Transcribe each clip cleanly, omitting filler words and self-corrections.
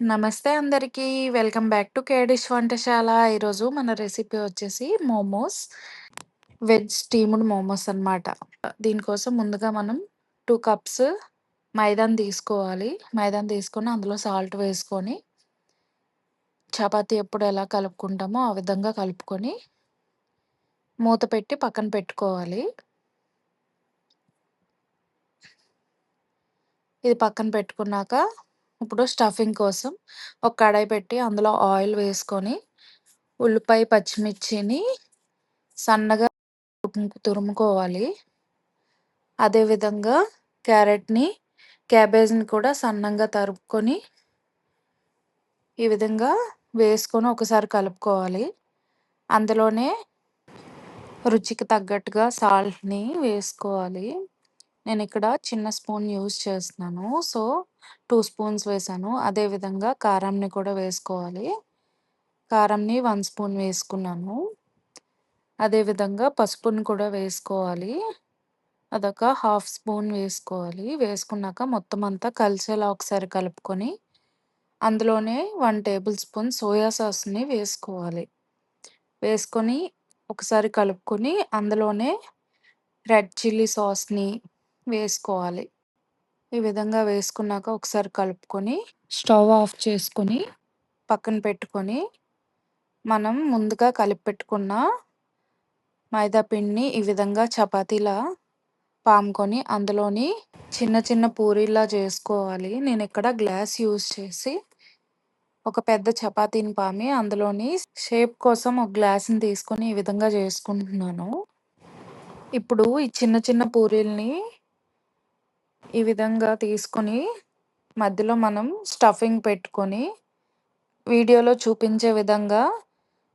నమస్తే అందరికీ. Welcome back to K dish వంటశాల. ఈరోజు మన రెసిపీ వచ్చేసి మోమోస్. వెజ్ స్టీమ్డ్ మోమోస్ అన్నమాట. దీనికోసం ముందుగా మనం 2 కప్స్ మైదాని తీసుకోవాలి. మైదాని తీసుకొని అందులో సాల్ట్ వేసుకొని చపాతీ ఎప్పుడు ఎలా కలుపుకుంటామో ఆ విధంగా కలుపుకొని మూత పెట్టి పక్కన పెట్టుకోవాలి. ఇది పక్కన పెట్టుకున్నాక ఇప్పుడు స్టఫింగ్ కోసం ఒక కడాయి పెట్టి అందులో ఆయిల్ వేసుకొని ఉల్లిపాయ, పచ్చిమిర్చిని సన్నగా తురుముకోవాలి. అదేవిధంగా క్యాబేజ్‌ని కూడా సన్నంగా తరుక్కొని ఈ విధంగా వేసుకొని ఒకసారి కలుపుకోవాలి. అందులోనే రుచికి తగ్గట్టుగా సాల్ట్‌ని వేసుకోవాలి. నేనిక్కడ చిన్న స్పూన్ యూజ్ చేస్తున్నాను. సో, 2 స్పూన్స్ వేశాను. అదేవిధంగా కారంని కూడా వేసుకోవాలి. కారంని 1 స్పూన్ వేసుకున్నాను. అదేవిధంగా పసుపుని కూడా వేసుకోవాలి. అదొక హాఫ్ స్పూన్ వేసుకోవాలి. వేసుకున్నాక మొత్తం అంతా కలిసేలా ఒకసారి కలుపుకొని, అందులోనే 1 టేబుల్ స్పూన్ సోయా సాస్‌ని వేసుకోవాలి. వేసుకొని ఒకసారి కలుపుకొని, అందులోనే రెడ్ చిల్లీ సాస్‌ని వేసుకోవాలి. ఈ విధంగా వేసుకున్నాక ఒకసారి కలుపుకొని, స్టవ్ ఆఫ్ చేసుకొని, పక్కన పెట్టుకొని, మనం ముందుగా కలిపి పెట్టుకున్న మైదా పిండిని ఈ విధంగా చపాతీలా పాముకొని అందులోని చిన్న చిన్న పూరీల్లా చేసుకోవాలి. నేనిక్కడ గ్లాస్ యూజ్ చేసి ఒక పెద్ద చపాతీని పామి అందులోని షేప్ కోసం ఒక గ్లాస్‌ని తీసుకొని ఈ విధంగా చేసుకుంటున్నాను. ఇప్పుడు ఈ చిన్న చిన్న పూరీల్ని ఈ విధంగా తీసుకొని మధ్యలో మనం స్టఫింగ్ పెట్టుకొని వీడియోలో చూపించే విధంగా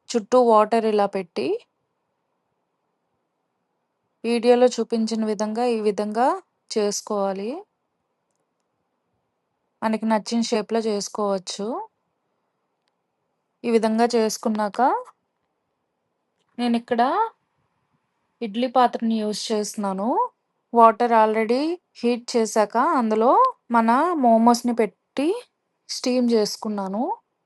చుట్టూ వాటర్ ఇలా పెట్టి వీడియోలో చూపించిన విధంగా ఈ విధంగా చేసుకోవాలి. మనకి నచ్చిన షేప్‌లో చేసుకోవచ్చు. ఈ విధంగా చేసుకున్నాక నేనిక్కడ ఇడ్లీ పాత్రని యూజ్ చేస్తున్నాను. వాటర్ ఆల్రెడీ హీట్ చేశాక అందులో మన మోమోస్‌ని పెట్టి స్టీమ్ చేసుకున్నాను.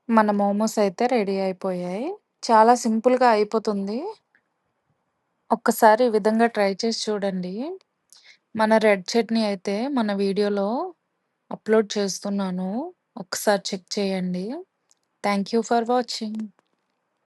మన మోమోస్ అయితే రెడీ అయిపోయాయి. చాలా సింపుల్‌గా అయిపోతుంది. ఒక్కసారి ఈ విధంగా ట్రై చేసి చూడండి. మన రెడ్ చట్నీ అయితే మన వీడియోలో అప్‌లోడ్ చేస్తున్నాను. ఒకసారి చెక్ చేయండి. Thank you for watching.